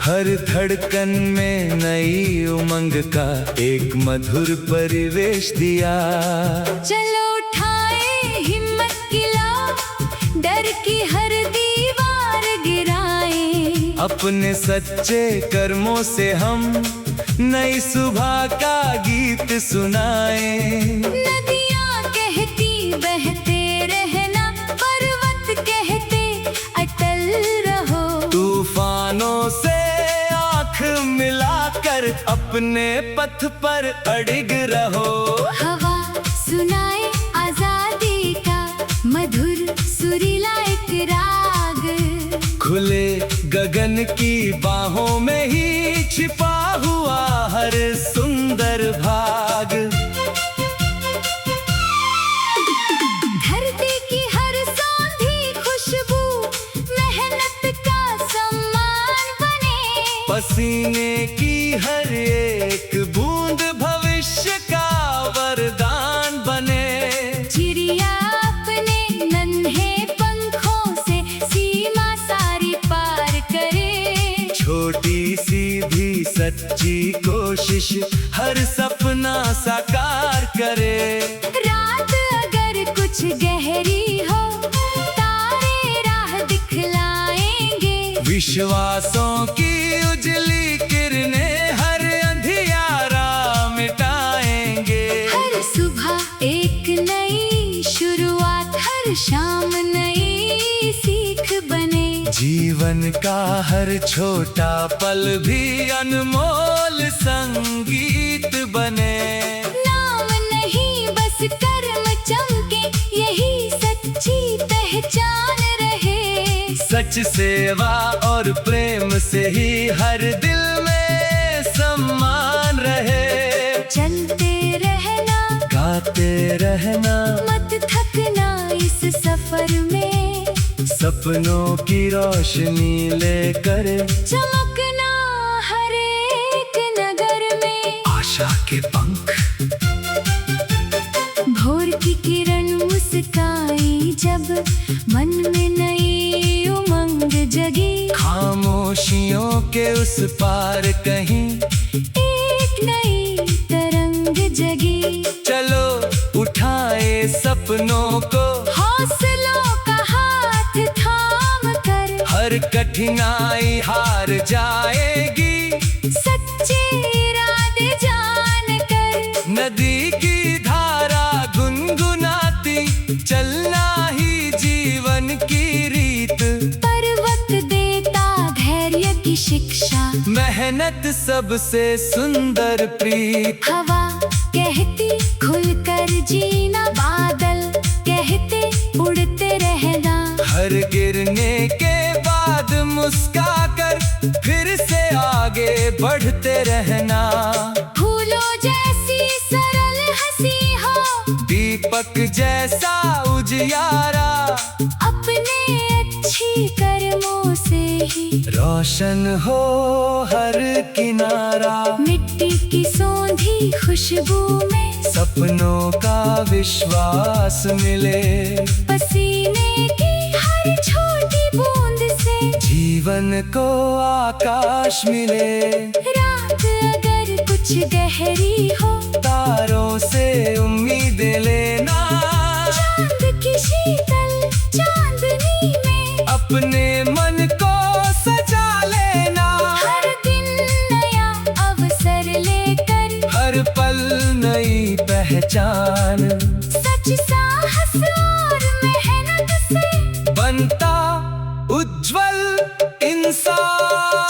हर धड़कन में नई उमंग का एक मधुर परिवेश दिया। चलो उठाए हिम्मत गिला, डर की हर दीवार गिराए। अपने सच्चे कर्मों से हम नई सुबह का गीत सुनाए। नदियाँ कहती बहते रहना, पर्वत कहते अटल रहो। तूफानों से आँख मिलाकर अपने पथ पर अडिग रहो। हवा सुनाए आजादी का मधुर सुरीला एक राग। खुले गगन की बाहों में ही छिपा हुआ हर सुंदर भाग। धरती की हर सांधी खुशबू मेहनत का सम्मान बने। पसीने की हर एक बूंद भविष्य का वरदान बने। चिड़िया अपने नन्हे पंखों से सीमा सारी पार करे। छोटी सी भी सच्ची कोशिश हर सपना साकार करे। रात अगर कुछ गहरी हो, तारे राह दिखलाएंगे। विश्वासों की उजली किरणें हर अंधियारा मिटाएंगे। हर सुबह एक नई शुरुआत, हर शाम नई सीख बने। जीवन का हर छोटा पल भी अनमोल संगीत बने। नाम नहीं बस कर्म चमके, यही सच्ची पहचान रहे। सच, सेवा और प्रेम से ही हर दिल में सम्मान रहे। चलते रहना, गाते रहना, मत थकना इस सफर में। सपनों की रोशनी लेकर चमकना हर एक नगर में। आशा के पंख। भोर की किरण मुस्काई जब, मन में नई उमंग जगी। खामोशियों के उस पार कहीं एक नई तरंग जगी। चलो उठाए सपनों को, हौसलों का हाथ थाम कर। हर कठिनाई हार जाएगी सच्चे इरादे जान कर। नदी की धारा गुनगुनाती, चलना ही जीवन की रीत। पर्वत देता धैर्य की शिक्षा, मेहनत सबसे सुंदर प्रीत। हवा कहती खुलकर जीना, बादल कहते उड़ते रहना। हर गिरने के बाद मुस्काकर फिर से आगे बढ़ते रहना। फूलों जैसी सरल हंसी हो, दीपक जैसा उजियारा, अपने अच्छी कर्मों से ही रोशन हो हर किनारा। मिट्टी की सौंधी खुशबू में सपनों का विश्वास मिले। पसीने की हर छोटी बूंद से जीवन को आकाश मिले। रात अगर कुछ गहरी हो, तारों से उम्मीदें लेना। चांद की शीतल चांदनी में अपने मन को सजा लेना। हर दिन नया अवसर लेकर, हर पल नई पहचान। सच, साहस और मेहनत से बनता उज्जवल इंसान।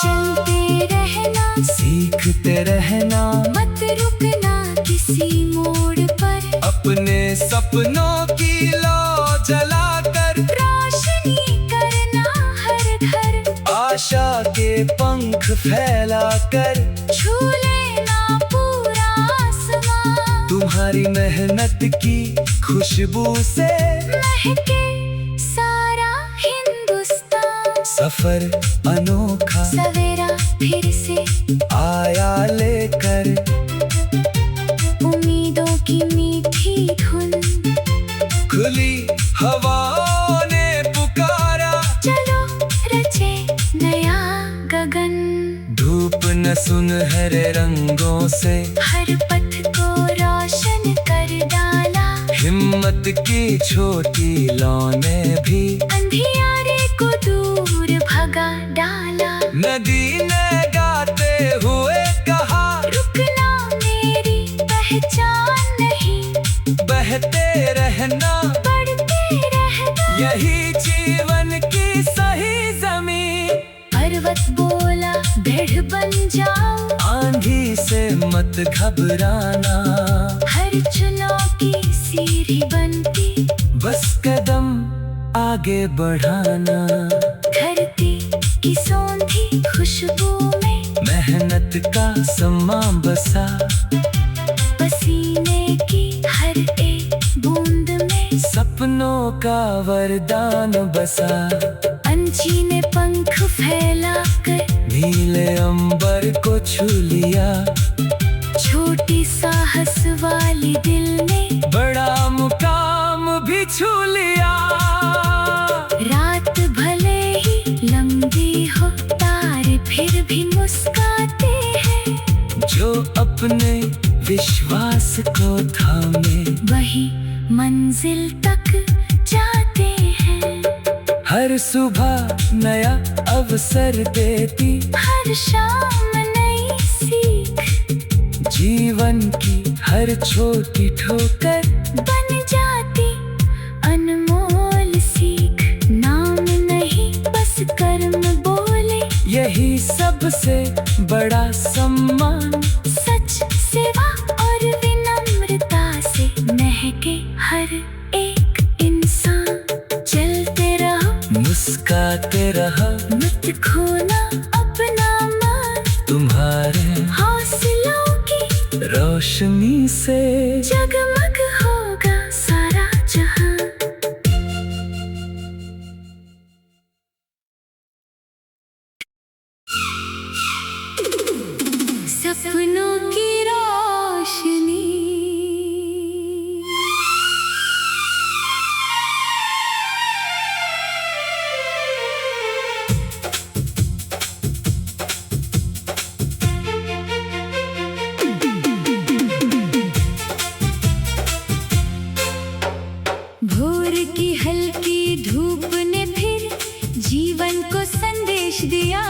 चलते रहना, सीखते रहना, मत रुकना किसी मोड़ पर। अपने सपनों की लौ जलाकर रोशनी करना हर घर। आशा के पंख फैलाकर छू लेना पूरा आसमां। तुम्हारी मेहनत की खुशबू से महके सारा हिंदुस्तान। सफर अनोखा सवेरा फिर से आया लेकर, उम्मीदों की मीठी धुन। खुली हवाओं ने पुकारा। चलो रचे नया गगन। न सुनहरे रंगों से हर पथ को रोशन कर डाला। हिम्मत की छोटी लौ ने भी अंधियारे को दूर भगा डाला। नदी ने गाते हुए कहा, रुकना मेरी पहचान नहीं, बहते रहना, बढ़ते रहना, यही जीवन की सही जमीन। पर्वत बोला दृढ़ बन जाओ, आंधी से मत घबराना, हर चुनौती सीढ़ी बनती, बस कदम आगे बढ़ाना। धरती की सौंधी खुशबू में मेहनत का समा बसा, पसीने की हर एक बूंद में सपनों का वरदान बसा। पंछी ने पंख फैलाकर नीले अंबर को छू लिया, छोटी साहस वाली दिल ने बड़ा मुकाम भी छू लिया। रात भले ही लंबी हो, तारे फिर भी मुस्काते हैं, जो अपने विश्वास को थामे वही मंजिल तक जाते हैं। हर सुबह नया अवसर देती, हर शाम नई सीख, जीवन की हर छोटी ठोकर बन जाती अनमोल सीख। नाम नहीं बस कर्म बोले, यही सबसे बड़ा सम्मान। सच सेवा और विनम्रता से महके हर एक इंसान। चलते रहो, मुस्काते रहो, मत खोना अपना मान, तुम्हारे हौसलों की रोशनी से जगमग होगा सारा जहां। सपनों की रोशनी, भोर की हल्की धूप ने फिर जीवन को संदेश दिया।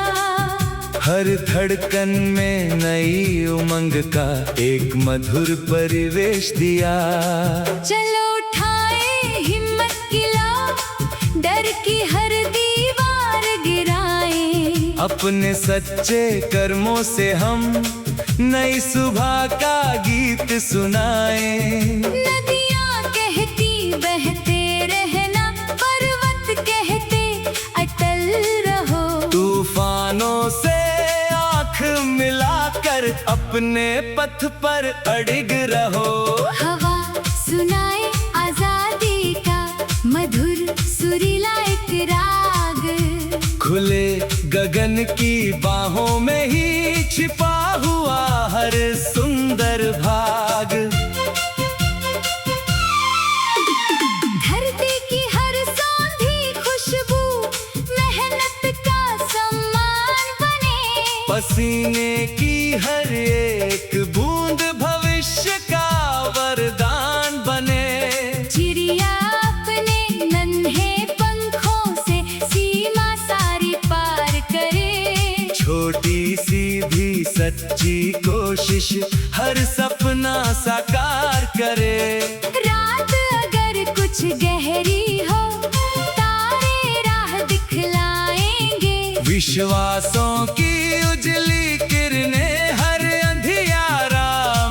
हर धड़कन में नई उमंग का एक मधुर परिवेश दिया। चलो उठाए हिम्मत की लौ, डर की हर दीवार गिराए, अपने सच्चे कर्मों से हम नई सुबह का गीत सुनाए। नदियाँ कहती बहते रहना, पर्वत कहते अटल रहो, तूफानों से आँख मिलाकर अपने पथ पर अडिग रहो। हवा सुनाए आजादी का मधुर सुरीला एक राग, खुले गगन की बाहों में ही छिपा हुआ हर सुंदर भाग। धरती की हर सौंधी खुशबू मेहनत का सम्मान बने, पसीने की हर एक बूंद भविष्य का वरदान बने। चिड़िया अपने नन्हे पंखों से सीमा सारी पार करे, छोटी सी भी सच्ची कोशिश हर सपना साकार करे। रात अगर कुछ गहरी हो, तारे राह दिखलाएंगे, विश्वासों की उजली किरणें हर अंधियारा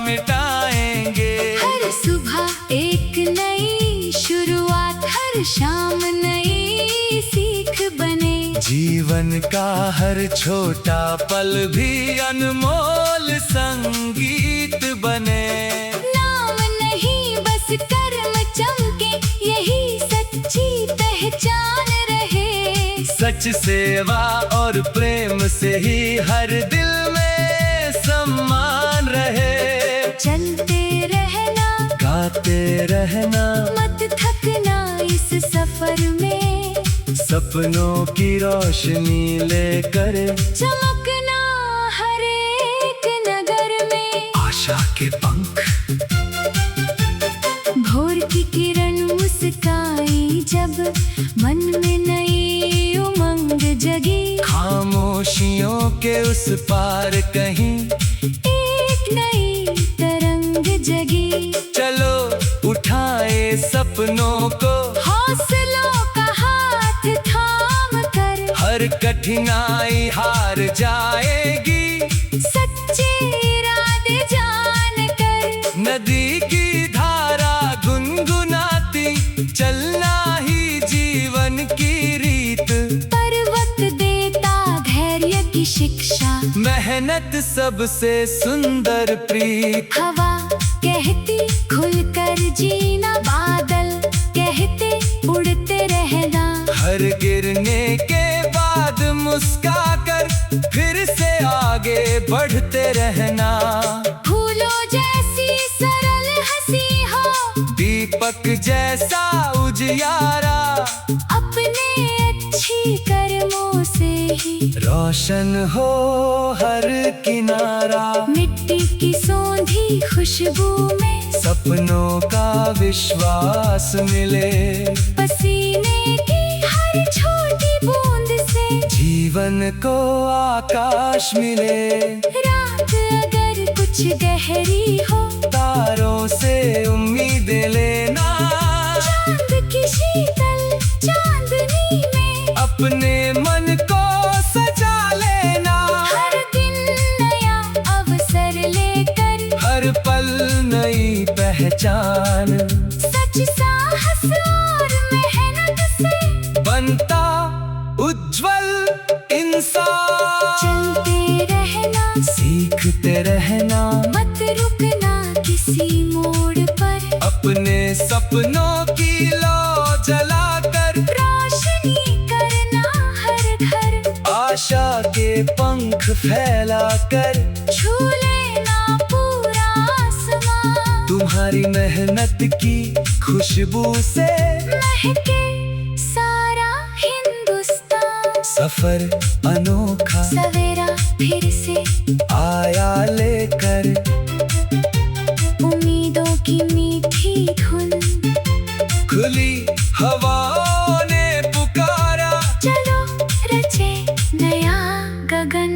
मिटाएंगे। हर सुबह एक नई शुरुआत, हर शाम नई सीख बने, जीवन का हर छोटा पल भी अनमोल संगीत बने। नाम नहीं बस कर्म चमके, यही सच्ची पहचान रहे, सच सेवा और प्रेम से ही हर दिल में सम्मान रहे। चलते रहना, गाते रहना, मत थकना इस सफर में, सपनों की रोशनी लेकर चमकना हर आशा के पंख। भोर की किरण मुस्काई जब मन में नई उमंग जगी। खामोशियों के उस पार कहीं एक नई तरंग जगी। चलो उठाए सपनों को, हौसलों का हाथ थाम कर। हर कठिनाई हार जाएगी, सच्चे इरादे जान कर। नदी की धारा गुनगुनाती, चलना ही जीवन की रीत। पर्वत देता धैर्य की शिक्षा, मेहनत सबसे सुंदर प्रीत। हवा कहती खुलकर जीना, बादल कहते उड़ते रहना। हर गिरने के बाद मुस्काकर फिर से आगे बढ़ते रहना। फूलों जैसी सरल हंसी हो, दीपक जैसा उजियारा, अपने अच्छी कर्मों से ही रोशन हो हर किनारा। मिट्टी की सौंधी खुशबू में सपनों का विश्वास मिले, पसीने की हर छोटी बूंद से जीवन को आकाश मिले। रात अगर कुछ गहरी हो, तारों से उम्मीदें लेना। चांद की शीतल चांदनी में अपने मन को सजा लेना। हर दिन नया अवसर लेकर, हर पल नई पहचान। सच साहस और मेहनत से बनता उज्जवल इंसान। चलते रहना, सीखते रहना, मत रुकना किसी मोड़ पर। अपने सपनों की लौ जलाकर रोशनी करना हर घर, आशा के पंख फैलाकर। छू लेना पूरा आसमां। तुम्हारी मेहनत की खुशबू से महके सारा हिंदुस्तान। सफर अनोखा सवेरा फिर से आया लेकर, उम्मीदों की मीठी धुन। खुली हवाओं ने पुकारा। चलो रचे नया गगन,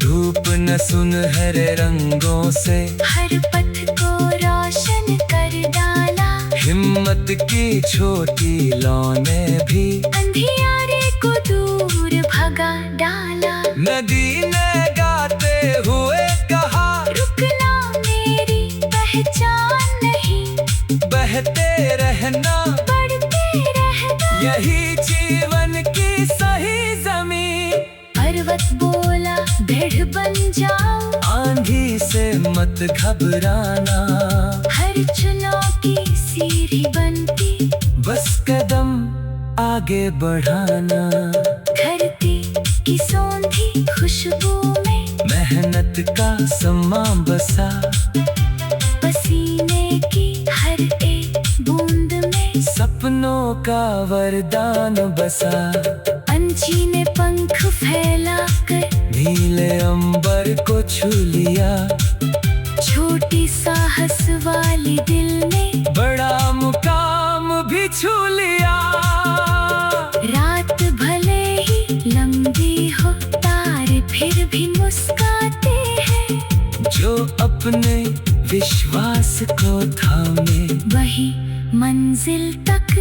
धूप न सुनहरे रंगों से हर पथ को रोशन कर डाला। हिम्मत की छोटी लौ ने भी अंधियारे को दूर भगा डाला। नदी ने गाते हुए कहा, रुकना मेरी पहचान नहीं, बहते रहना, बढ़ते रहना। यही जीवन की सही जमीन। पर्वत बोला दृढ़ बन जाओ, आंधी से मत घबराना। हर चुनौती सीढ़ी बनती, बस कदम आगे बढ़ाना। धरती की सौंधी खुशबू में मेहनत का समा बसा, पसीने की हर एक बूंद में सपनों का वरदान बसा। पंछी ने पंख फैलाकर नीले अंबर को छू लिया। छोटी साहस वाली दिल ने बड़ा मुकाम भी छू लिया। रात भले ही लंबी हो, तारे फिर भी मुस्काते हैं। जो अपने विश्वास को थामे, वही मंजिल तक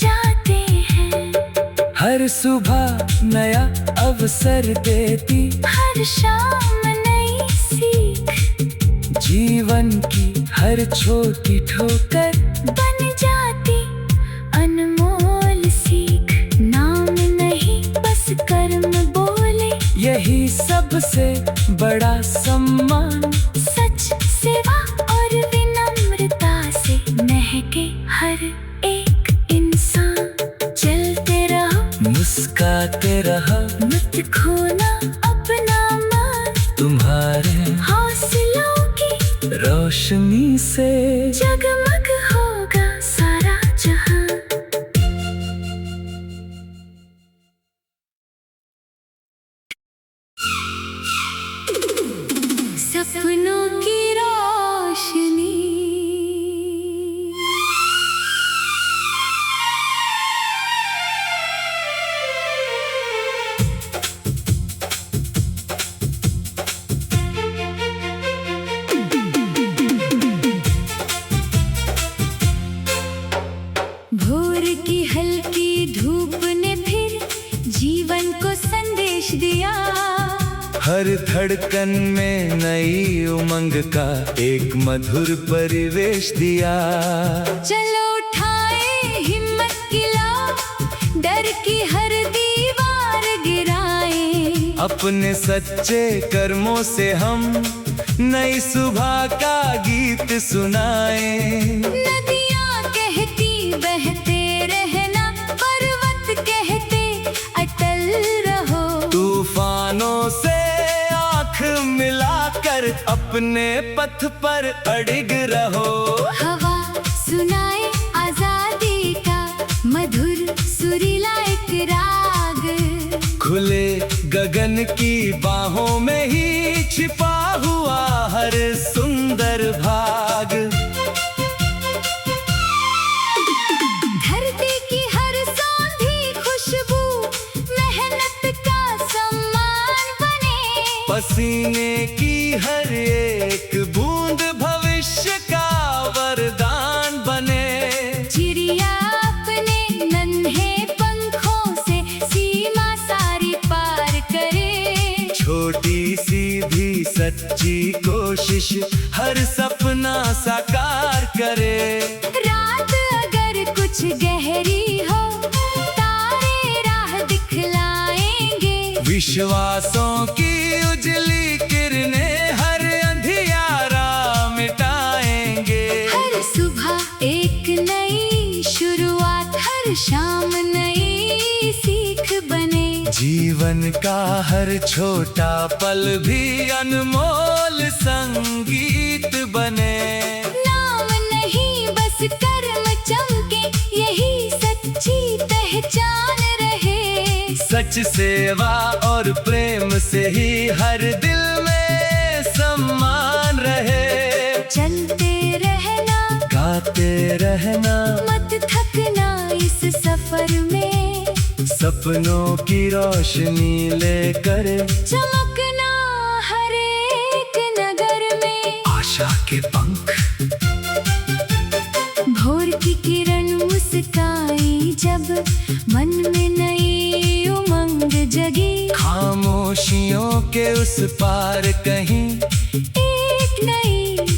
जाते हैं। हर सुबह नया अवसर देती, हर शाम नई सीख, जीवन की हर छोटी ठोकर बन जाती अनमोल सीख। नाम नहीं बस कर्म बोले, यही सबसे बड़ा सम्मान। सच सेवा और विनम्रता से महके हर एक इंसान। चलते रहो, मुस्काते रहो, मत खोना अपना मान। तुम्हारे हौसलों की रोशनी से जगमग होगा सारा जहां। सपनों की राह हर धड़कन में नई उमंग का एक मधुर परिवेश दिया। चलो उठाए हिम्मत गिलाओ, डर की हर दीवार गिराए। अपने सच्चे कर्मों से हम नई सुबह का गीत सुनाए। नदियाँ कहती बहते रहना, पर्वत कहते अटल रहो। तूफानों से आँख मिलाकर अपने पथ पर अडिग रहो। हवा सुनाए आजादी का मधुर सुरीला एक राग। खुले गगन की बाहों में ही छिपा हुआ हर सुंदर भाग। धरती की हर सौंधी खुशबू मेहनत का सम्मान बने। पसीने की हर एक बूंद भविष्य का वरदान बने। चिड़िया अपने नन्हे पंखों से सीमा सारी पार करे। छोटी सी भी सच्ची कोशिश हर सपना साकार करे। रात अगर कुछ गहरी हो, तारे राह दिखलाएंगे। विश्वासों की उजली किरणें हर अंधियारा मिटाएंगे। हर सुबह एक नई शुरुआत, हर शाम नई सीख बने। जीवन का हर छोटा पल भी अनमोल संगीत बने। नाम नहीं बस कर्म चमके, यही सच्ची पहचान रहे। सच, सेवा और प्रेम से ही हर दिल में सम्मान रहे। चलते रहना, गाते रहना, मत थकना इस सफर में। सपनों की रोशनी लेकर चमकना हर एक नगर में। आशा के पंख। भोर की किरण मुस्काई जब, मन में नई उमंग जगी। खामोशियों के उस पार कहीं एक नई